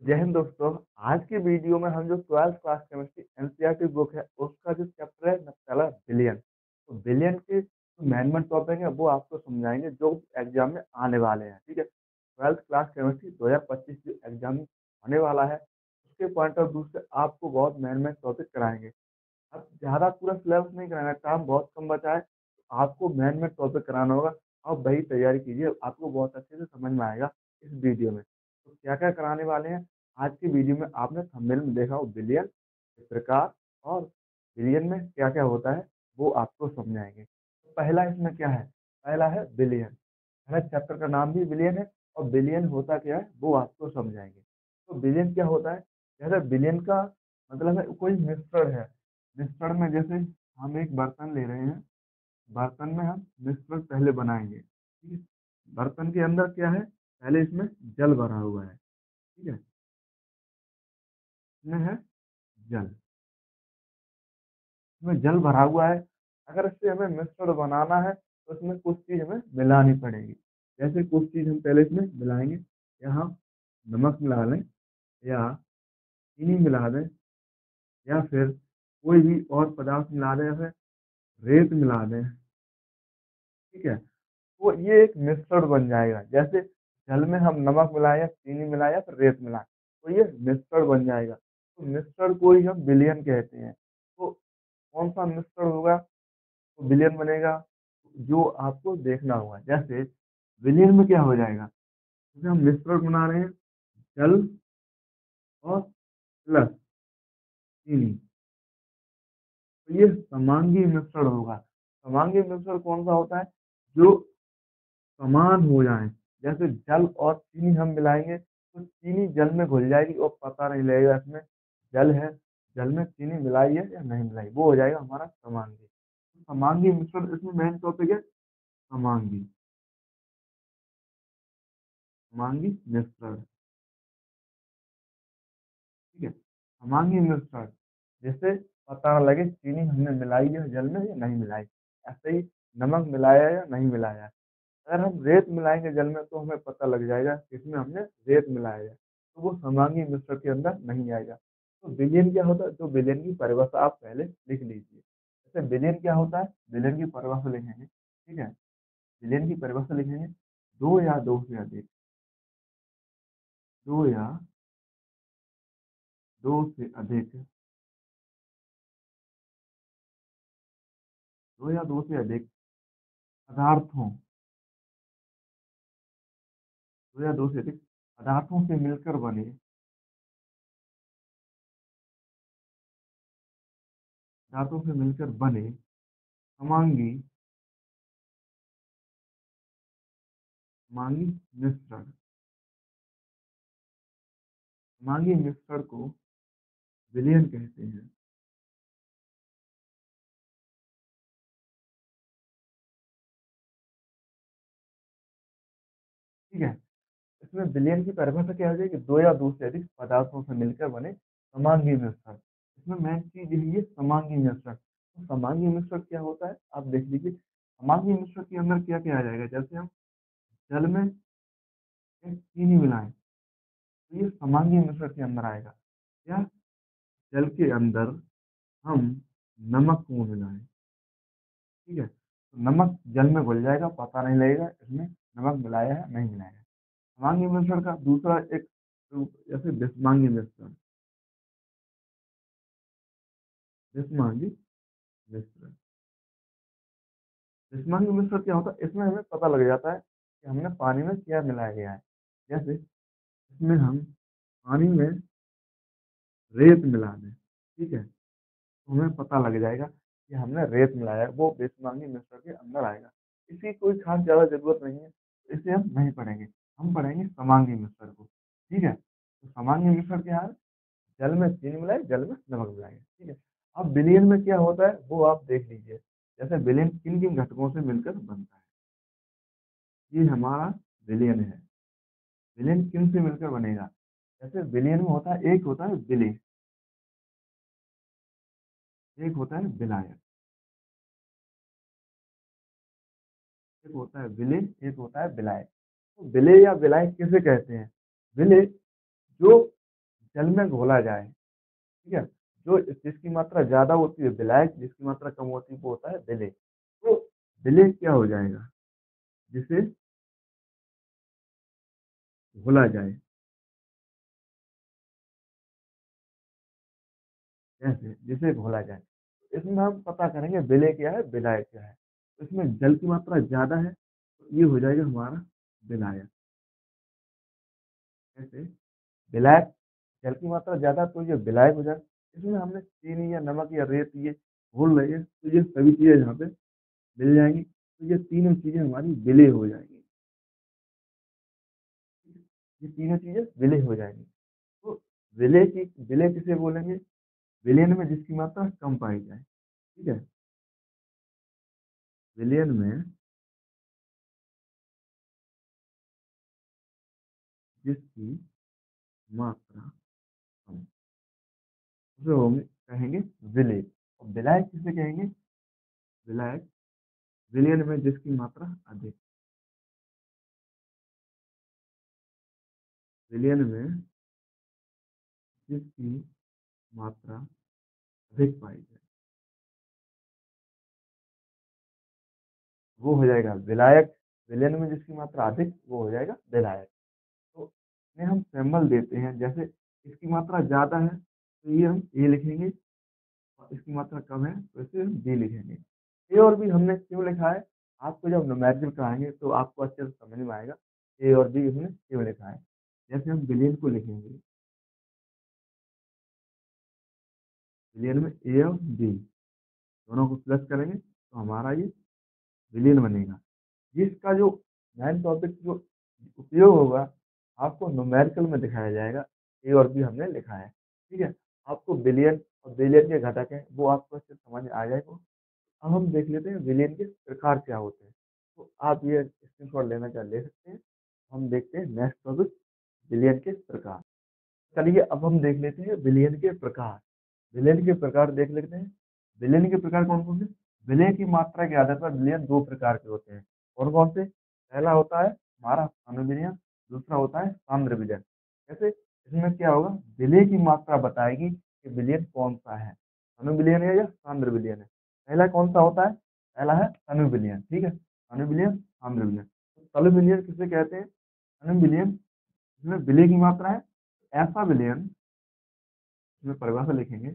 जय हिंद दोस्तों। आज की वीडियो में हम जो 12th class chemistry NCERT book है उसका जो चैप्टर है पहला बिलियन। तो बिलियन के जो मेन टॉपिक है वो आपको समझाएंगे जो एग्जाम में आने वाले हैं। ठीक है, 12th क्लास केमिस्ट्री 2025 जो एग्जाम होने वाला है उसके पॉइंट ऑफ व्यू से आपको बहुत मेन टॉपिक कराएंगे। अब ज़्यादा पूरा सिलेबस नहीं कराना है, टाइम बहुत कम बचा है, तो आपको मेन टॉपिक कराना होगा। आप वही तैयारी कीजिए, आपको बहुत अच्छे से समझ में आएगा इस वीडियो में। तो क्या-क्या कराने वाले हैं आज की वीडियो में, आपने थंबनेल में देखा वो बिलियन किस प्रकार और बिलियन में क्या-क्या होता है वो आपको समझाएँगे। तो पहला इसमें क्या है? पहला है बिलियन। पहले चैप्टर का नाम भी बिलियन है और बिलियन होता क्या है वो आपको समझाएँगे। तो बिलियन क्या होता है? जैसे बिलियन का मतलब है कोई मिश्रण है। मिश्रण में जैसे हम एक बर्तन ले रहे हैं, बर्तन में हम मिश्रण पहले बनाएँगे, ठीक है? बर्तन के अंदर क्या है? पहले इसमें जल भरा हुआ है, ठीक है? इसमें है जल, इसमें जल भरा हुआ है। अगर इससे हमें मिश्रण बनाना है तो इसमें कुछ चीज़ हमें मिलानी पड़ेगी। जैसे कुछ चीज़ हम पहले इसमें मिलाएँगे, या हम नमक मिला लें, या चीनी मिला दें, या फिर कोई भी और पदार्थ मिला दें, या फिर रेत मिला दें, ठीक है? तो ये एक मिश्रण बन जाएगा। जैसे जल में हम नमक मिलाएँ या चीनी मिलाएँ या फिर रेत मिलाएँ, तो ये मिश्रण बन जाएगा। तो मिश्रण को ही हम विलयन कहते हैं। तो कौन-सा मिश्रण होगा तो विलयन बनेगा, जो आपको देखना होगा। जैसे विलयन में क्या हो जाएगा, जैसे हम मिश्रण बना रहे हैं जल और प्लस चीनी, तो ये समांगी मिश्रण होगा। समांगी मिश्रण कौन-सा होता है? जो समान हो जाएँ। जैसे जल और चीनी हम मिलाएँगे, तो चीनी जल में घुल जाएगी और पता नहीं लगेगा इसमें जल है, जल में चीनी मिलाई है या नहीं मिलाई, वो हो जाएगा हमारा समांगी। समांगी मिश्रण इसमें मेन टॉपिक है समांगी, समांगी मिश्रण, ठीक है? समांगी मिश्रण, जिससे पता लगे चीनी हमने मिलाई है जल में या नहीं मिलाई। ऐसे ही नमक मिलाया है या नहीं मिलाया है। अगर हम रेत मिलाएँगे जल में तो हमें पता लग जाएगा कि इसमें हमने रेत मिलाया है, तो वो समांगी मिश्रण के अंदर नहीं आएगा। तो विलयन क्या होता है? तो विलयन की परिभाषा आप पहले लिख लीजिए। जैसे विलयन क्या होता है? विलयन की परिभाषा लिखेंगे, ठीक है? विलयन की परिभाषा लिखेंगे 2 या 2 से अधिक, 2 या 2 से अधिक, 2 या 2 से अधिक पदार्थों, 2 या 2 से अधिक पदार्थों से मिलकर बने, पदार्थों से मिलकर बने समांगी समांगी मिश्रण, समांगी मिश्रण को विलयन कहते हैं। ठीक है? इसमें विलयन की परिभाषा क्या हो जाएगी? 2 या 2 से अधिक पदार्थों से मिलकर बने समांगी मिश्रण। इसमें मेन चीज़ यही है समांगी मिश्रण। तो समांगी मिश्रण क्या होता है? आप देख लीजिए, समांगी मिश्रण के अंदर क्या-क्या आ जाएगा? जैसे हम जल में एक चीनी मिलाएँ, तो ये समांगी मिश्रण के अंदर आएगा। या जल के अंदर हम नमक को मिलाएँ, ठीक है? तो नमक जल में घुल जाएगा, पता नहीं लगेगा इसमें नमक मिलाया है, नहीं मिलाया है। समांगी मिश्रण का दूसरा एक रूप जैसे विषमांगी मिश्रण, विषमांगी मिश्रण। विषमांगी मिश्रण क्या होता है? इसमें हमें पता लग जाता है कि हमने पानी में क्या मिलाया गया है। जैसे इसमें हम पानी में रेत मिला दें, ठीक है? तो हमें पता लग जाएगा कि हमने रेत मिलाया है, वो विषमांगी मिश्रण के अंदर आएगा। इसकी कोई खास ज़्यादा ज़रूरत नहीं है, इसे हम नहीं पढ़ेंगे। हम पढ़ेंगे समांगी मिश्रण को, ठीक है? तो समांगी मिश्रण क्या है? जल में चीनी मिलाई, जल में नमक मिलाएँगे, ठीक है? अब विलयन में क्या होता है, वो आप देख लीजिए। जैसे विलयन किन-किन घटकों से मिलकर बनता है। ये हमारा विलयन है। विलयन किन से मिलकर बनेगा? जैसे विलयन में होता है, एक होता है विलेय, एक होता है विलायक, एक होता है विलेय, एक होता है विलायक। तो विलेय या विलायक किसे कहते हैं? विलेय जो जल में घोला जाए, ठीक है? जो जिसकी मात्रा ज़्यादा होती है विलायक, जिसकी मात्रा कम होती है वो होता है विलेय। तो विलेय क्या हो जाएगा? जिसे घोला जाए, कैसे? जिसे घोला जाए। इसमें हम पता करेंगे विलेय क्या है, विलायक क्या है। तो इसमें जल की मात्रा ज़्यादा है, तो ये हो जाएगा हमारा विलायक। कैसे? विलायक जल की मात्रा ज़्यादा तो ये विलायक हो जाएगा। इसमें हमने चीनी या नमक या रेत ये घोल रही है, तो ये सभी चीज़ें यहाँ पे मिल जाएँगी। तो ये तीनों चीज़ें हमारी विलेय हो जाएँगी। ये तीनों चीज़ें विलेय हो जाएँगी। तो विलेय किसे बोलेंगे? विलयन में जिसकी मात्रा कम पाई जाए, ठीक है? विलयन में जिसकी मात्रा कम, उसे हम कहेंगे विलेय। और विलायक किसे कहेंगे? विलायक विलयन में जिसकी मात्रा अधिक, विलयन में जिसकी मात्रा अधिक पाई जाए, वो हो जाएगा विलायक। विलयन में जिसकी मात्रा अधिक, वो हो जाएगा विलायक। तो इन्हें हम सिंबल देते हैं, जैसे इसकी मात्रा ज़्यादा है, तो ये हम ए लिखेंगे, और इसकी मात्रा कम है, तो इसे हम बी लिखेंगे। ए और बी हमने क्यों लिखा है? आपको जब न्यूमेरिकल कराएँगे, तो आपको अच्छे से समझ में आएगा, ए और बी हमने क्यों लिखा है। जैसे हम बिलियन को लिखेंगे, बिलियन में ए और बी दोनों को प्लस करेंगे, तो हमारा ये बिलियन बनेगा। जिसका जो मेन टॉपिक जो उपयोग होगा, आपको न्यूमेरिकल में दिखाया जाएगा, ए और बी हमने लिखा है, ठीक है? आपको बिलियन और बिलियन के घटक हैं, वो आपको अच्छे से समझ में आ जाएगा। अब हम देख लेते हैं विलयन के प्रकार क्या होते हैं। तो आप ये स्क्रीनशॉट लेना चाहे ले सकते हैं। हम देखते हैं नेक्स्ट टॉपिक, विलयन के प्रकार। चलिए अब हम देख लेते हैं विलयन के प्रकार। विलयन के प्रकार देख लेते हैं। विलयन के प्रकार कौन-कौन से? विलय की मात्रा के आधार पर विलयन 2 प्रकार के होते हैं। कौन-कौन से? पहला होता है हमारा अणुविलयन, दूसरा होता है सांद्र विलयन। कैसे? इसमें क्या होगा? विलय की मात्रा बताएगी कि विलयन कौन-सा है, अणुविलयन है या सांद्र विलयन है। पहला कौन-सा होता है? पहला है अणुविलयन, ठीक है? अणुविलयन, सांद्र विलयन। तलु विलयन किसे कहते हैं? अणुविलयन जिसमें विलय की मात्रा है, ऐसा विलयन, इसमें परिभाषा लिखेंगे,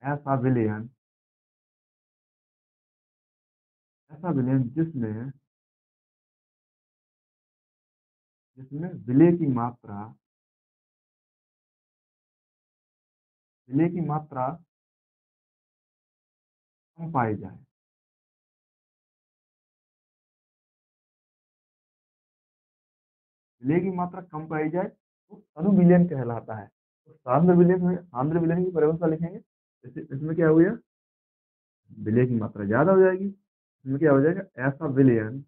ऐसा विलयन, ऐसा विलयन जिसमें जिसमें विलय की मात्रा कम पाई जाए। विलय की मात्रा कम पाई जाए, तो अणुविलयन कहलाता है। तो सांद्र विलयन की परिभाषा लिखेंगे, जैसे इसमें क्या हो गया? विलय की मात्रा ज़्यादा हो जाएगी। इसमें क्या हो जाएगा? ऐसा विलयन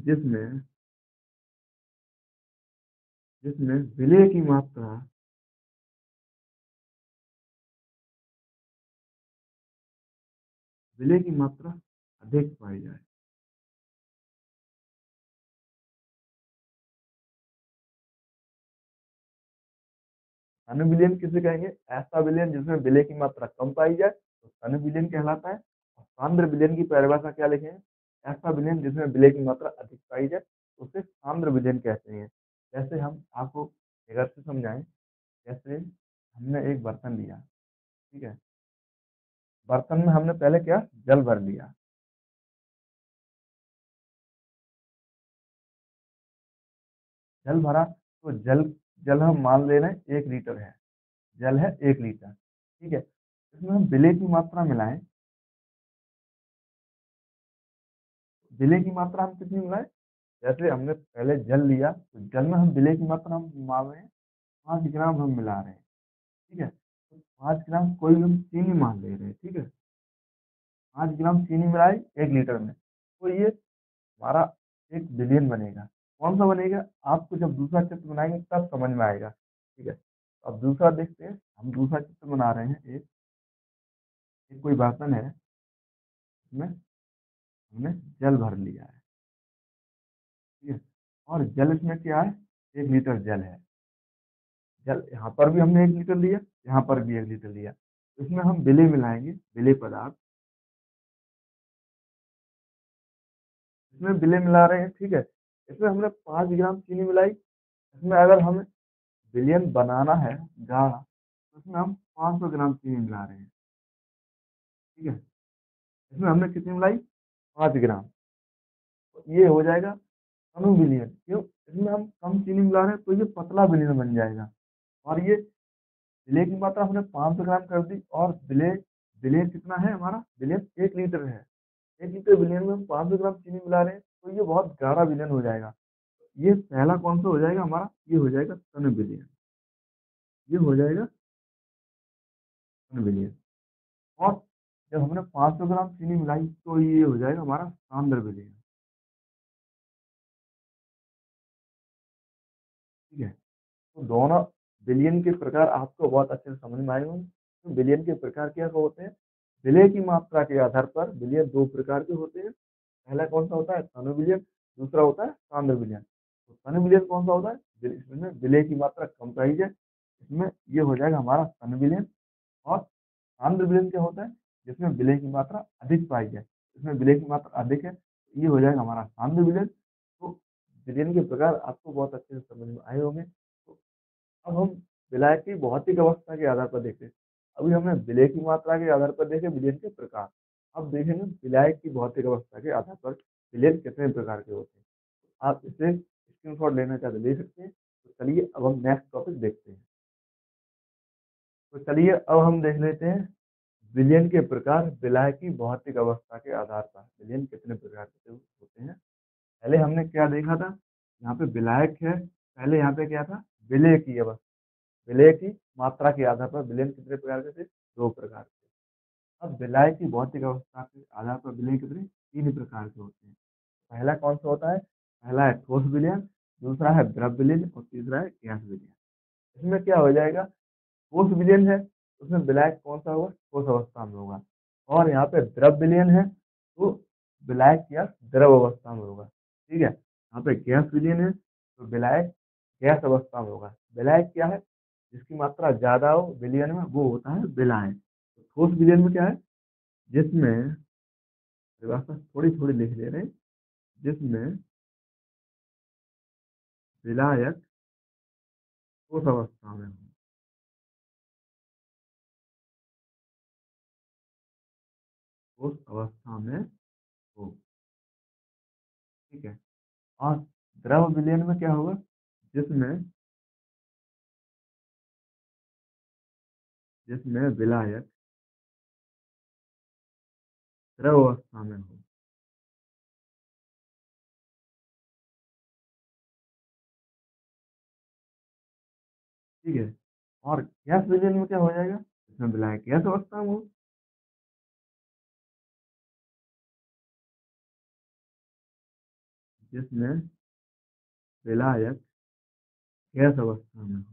जिसमें जिसमें विलय की मात्रा अधिक पाई जाए। अणुविलयन किसे कहेंगे? ऐसा विलयन जिसमें विलय की मात्रा कम पाई जाए, तो अणुविलयन कहलाता है। और सांद्र विलयन की परिभाषा क्या लिखेंगे? ऐसा विलयन जिसमें विलय की मात्रा अधिक पाई जाए, तो उसे सांद्र विलयन कहते हैं। जैसे हम आपको फिगर से समझाएं, जैसे हमने एक बर्तन लिया, ठीक है? बर्तन में हमने पहले क्या? जल भर लिया। जल भरा, तो जल जल हम मान ले रहे हैं 1 लीटर है। जल है 1 लीटर, ठीक है? इसमें हम विलय की मात्रा मिलाएं, विलय की मात्रा हम कितनी मिलाएं? जैसे हमने पहले जल लिया, तो जल में हम विलय की मात्रा हम मान रहे हैं 5 ग्राम हम मिला रहे हैं, ठीक है? तो 5 ग्राम कोई भी हम चीनी मान ले रहे हैं, ठीक है? 5 ग्राम चीनी मिलाई 1 लीटर में, तो ये हमारा 1 बिलियन बनेगा। कौन सा बनेगा? आपको जब दूसरा चित्र बनाएंगे तब समझ में आएगा, ठीक है? अब दूसरा देखते हैं, हम दूसरा चित्र बना रहे हैं। एक कोई बर्तन है, इसमें हमने जल भर लिया है, ठीक है? और जल इसमें क्या है? 1 लीटर जल है। जल यहाँ पर भी हमने 1 लीटर लिया, यहाँ पर भी 1 लीटर लिया। इसमें हम विलेय मिलाएँगे, विलेय पदार्थ। इसमें विलेय मिला रहे हैं, ठीक है? इसमें हमने 5 ग्राम चीनी मिलाई। इसमें अगर हमें विलयन बनाना है गाढ़ा, तो इसमें हम 500 ग्राम चीनी मिला रहे हैं, ठीक है? इसमें हमने कितनी मिलाई? 5 ग्राम। तो ये हो जाएगा अणु विलयन। क्यों? इसमें हम कम चीनी मिला रहे हैं, तो ये पतला विलयन बन जाएगा। और ये विलेय की मात्रा हमने 500 ग्राम कर दी, और विलेय विलेय कितना है हमारा? विलयन 1 लीटर है। 1 लीटर विलयन में हम 500 ग्राम चीनी मिला रहे हैं, तो ये बहुत गाढ़ा विलयन हो जाएगा। ये पहला कौन-सा हो जाएगा हमारा? ये हो जाएगा तन विलयन। ये हो जाएगा तन विलयन। और जब हमने 500 ग्राम चीनी मिलाई, तो ये हो जाएगा हमारा सांद्र विलयन, ठीक है? तो दोनों विलयन के प्रकार आपको बहुत अच्छे से समझ में आए होंगे। तो विलयन के प्रकार क्या होते हैं? विलेय की मात्रा के आधार पर विलयन 2 प्रकार के होते हैं। पहला कौन-सा होता है? तनु विलयन, दूसरा होता है सांद्र विलयन। तो तनु विलयन कौन-सा होता है? इसमें विलेय की मात्रा कम पाई जाए, इसमें ये हो जाएगा हमारा तनु विलयन। और सांद्र विलयन क्या होता है? जिसमें विलेय की मात्रा अधिक पाई जाए, इसमें विलेय की मात्रा अधिक है, तो ये हो जाएगा हमारा सांद्र विलयन। तो विलयन के प्रकार आपको बहुत अच्छे से समझ में आए होंगे। तो अब हम विलायक की भौतिक अवस्था के आधार पर देखते हैं। अभी हमने विलेय की मात्रा के आधार पर देखे विलयन के प्रकार। अब देखेंगे विलायक की भौतिक अवस्था के आधार पर विलयन कितने प्रकार के होते हैं। आप इसे स्क्रीनशॉट लेना चाहते ले सकते हैं। तो चलिए अब हम नेक्स्ट टॉपिक देखते हैं। तो चलिए अब हम देख लेते हैं विलयन के प्रकार विलायक की भौतिक अवस्था के आधार पर विलयन कितने प्रकार के होते हैं। पहले हमने क्या देखा था? यहाँ पे विलायक है, पहले यहाँ पे क्या था? विलेय की अवस्था। विलेय की मात्रा के आधार पर विलयन कितने प्रकार के थे? 2 प्रकार के। अब विलायक की भौतिक अवस्था के आधार पर विलयन कितने? 3 प्रकार के होते हैं। पहला कौन-सा होता है? पहला है ठोस विलयन, दूसरा है द्रव विलयन और तीसरा है गैस विलयन। इसमें क्या हो जाएगा? ठोस विलयन है, उसमें विलायक कौन-सा होगा? ठोस अवस्था में होगा। और यहाँ पे द्रव विलयन है, तो विलायक क्या द्रव अवस्था में होगा, ठीक है? यहाँ पे गैस विलयन है, तो विलायक गैस अवस्था में होगा। विलायक क्या है? जिसकी मात्रा ज़्यादा हो विलयन में, वो होता है विलायक। तो ठोस विलयन में क्या है? जिसमें परिभाषा थोड़ी-थोड़ी लिख ले रहे हैं, जिसमें विलायक ठोस अवस्था में हो, ठोस अवस्था में हो, ठीक है? और द्रव विलयन में क्या होगा? जिसमें जिसमें विलायक द्रव अवस्था में हो, ठीक है? और गैस विलयन में क्या हो जाएगा? जिसमें विलायक गैस अवस्था में हो, जिसमें विलायक गैस अवस्था में हो,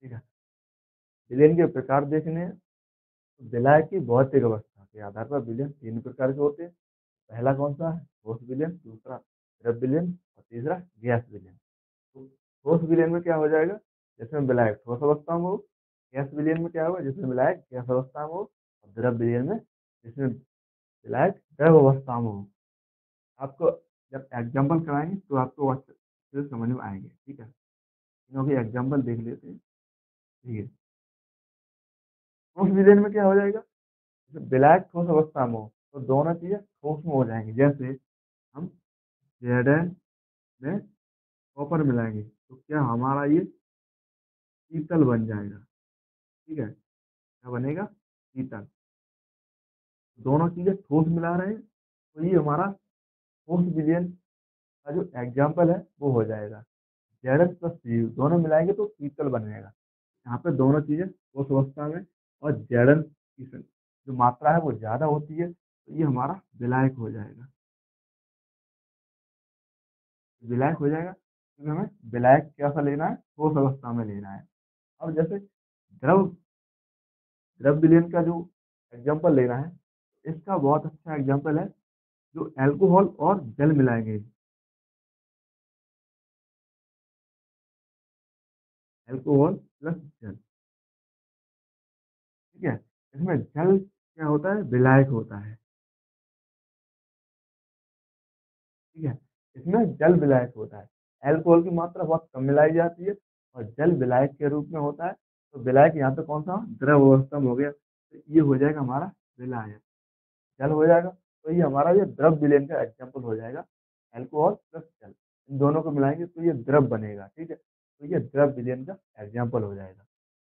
ठीक है? विलयन के प्रकार देखने हैं, तो विलायक की भौतिक अवस्था के आधार पर विलयन 3 प्रकार के होते हैं। पहला कौन-सा है? ठोस विलयन, दूसरा द्रव विलयन और तीसरा गैस विलयन। तो ठोस विलयन में क्या हो जाएगा? जिसमें विलायक ठोस अवस्था में हो। गैस विलयन में क्या होगा? जिसमें विलायक गैस अवस्था में हो। और द्रव विलयन में जिसमें विलायक द्रव अवस्था में हो। आपको जब एग्जाम्पल कराएँगे तो आपको अच्छे से समझ में आएँगे, ठीक है? तीनों के एग्जाम्पल देख लेते हैं, ठीक है? ठोस विलयन में क्या हो जाएगा? जब विलायक ठोस अवस्था में हो, तो दोनों चीज़ें ठोस में हो जाएँगी। जैसे हम Zn में कॉपर मिलाएँगे, तो क्या हमारा ये पीतल बन जाएगा, ठीक है? क्या बनेगा? पीतल। दोनों चीज़ें ठोस मिला रहे हैं, तो ये हमारा ठोस विलयन का जो एग्जाम्पल है, वो हो जाएगा। Zn प्लस Cu दोनों मिलाएँगे तो पीतल बनेगा। यहाँ पे दोनों चीज़ें ठोस अवस्था में, और Zn की जो मात्रा है वो ज़्यादा होती है, तो ये हमारा विलायक हो जाएगा। विलायक हो जाएगा, क्योंकि हमें विलायक कैसा लेना है? ठोस अवस्था में लेना है। अब जैसे द्रव द्रव विलयन का जो एग्जाम्पल लेना है, इसका बहुत अच्छा एग्जाम्पल है जो अल्कोहल और जल मिलाएंगे, अल्कोहल प्लस जल, ठीक है। इसमें जल क्या होता है, विलायक होता है, ठीक है। इसमें जल विलायक होता है, अल्कोहल की मात्रा बहुत कम मिलाई जाती है और जल विलायक के रूप में होता है। तो विलायक यहाँ पे कौन सा, द्रव अवस्था में हो गया, तो ये हो जाएगा हमारा विलायक, जल हो जाएगा। तो ये हमारा ये द्रव विलयन का एग्जाम्पल हो जाएगा, अल्कोहल प्लस जल, इन दोनों को मिलाएंगे तो ये द्रव बनेगा, ठीक है। तो ये द्रव विलयन का एग्जाम्पल हो जाएगा।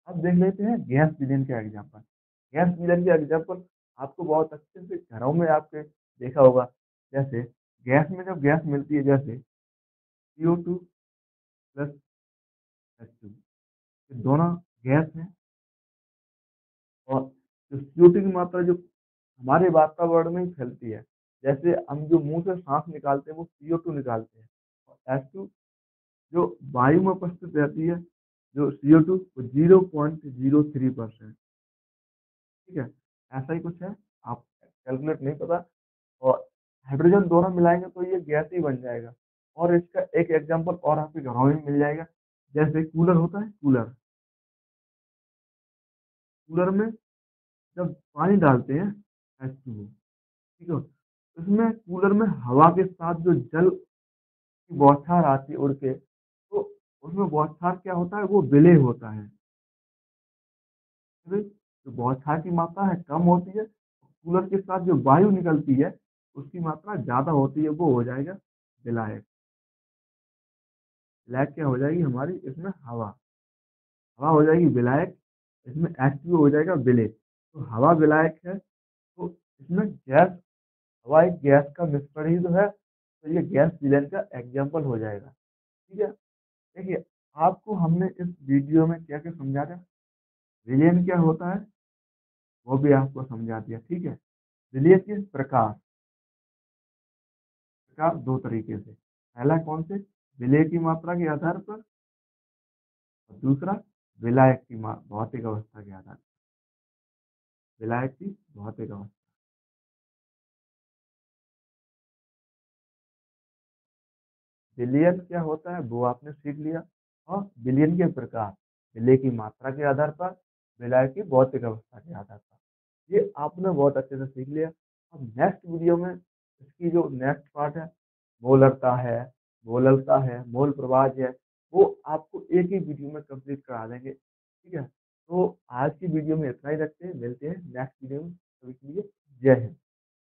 अब देख लेते हैं गैस विलयन का एग्जाम्पल। गैस विलयन का एग्जाम्पल आपको बहुत अच्छे से घरों में आपके देखा होगा। जैसे गैस में जब गैस मिलती है, जैसे CO2 प्लस H2, ये दोनों गैस हैं। और जो CO2 की मात्रा जो हमारे वातावरण में ही फैलती है, जैसे हम जो मुंह से सांस निकालते हैं वो CO2 निकालते हैं, और H2 जो वायु में उपस्थित रहती है, जो CO2 वो 0.03%, ठीक है। ऐसा ही कुछ है, आप कैलकुलेट नहीं पता, और हाइड्रोजन दोनों मिलाएंगे तो ये गैस ही बन जाएगा। और इसका एक एग्जांपल और आपके घरों में मिल जाएगा, जैसे कूलर होता है, कूलर, कूलर में जब पानी डालते हैं H2O, ठीक है, उसमें कूलर में हवा के साथ जो जल की बौछार आती है उड़ के, तो उसमें बौछार क्या होता है, वो विलेय होता है, ठीक है? जो बौछार की मात्रा है कम होती है, कूलर के साथ जो वायु निकलती है उसकी मात्रा ज़्यादा होती है, वो हो जाएगा विलायक। विलायक क्या हो जाएगी हमारी, इसमें हवा, हवा हो जाएगी विलायक, इसमें H2O हो जाएगा विलेय। तो हवा विलायक है, तो इसमें गैस, हवा एक गैस का मिश्रण ही तो है, तो ये गैस विलयन का एग्जाम्पल हो जाएगा, ठीक है। देखिए, आपको हमने इस वीडियो में क्या-क्या समझा था, विलयन क्या होता है, वो भी आपको समझा दिया, ठीक है। विलयन के प्रकार, प्रकार 2 तरीके से, पहला कौन से, विलेय की मात्रा के आधार पर, और दूसरा विलायक की भौतिक अवस्था के आधार पर, विलायक की भौतिक अवस्था। विलयन क्या होता है वो आपने सीख लिया, और विलयन के प्रकार, विलेय की मात्रा के आधार पर, विलायक की भौतिक अवस्था के आधार पर, ये आपने बहुत अच्छे से सीख लिया। अब नेक्स्ट वीडियो में इसकी जो नेक्स्ट पार्ट है, मोलरता है, मोललता है, मोल प्रवाह है, वो आपको एक ही वीडियो में कंप्लीट करा देंगे, ठीक है। तो आज की वीडियो में इतना ही रखते हैं, मिलते हैं नेक्स्ट वीडियो में, तभी के लिए जय हिंद।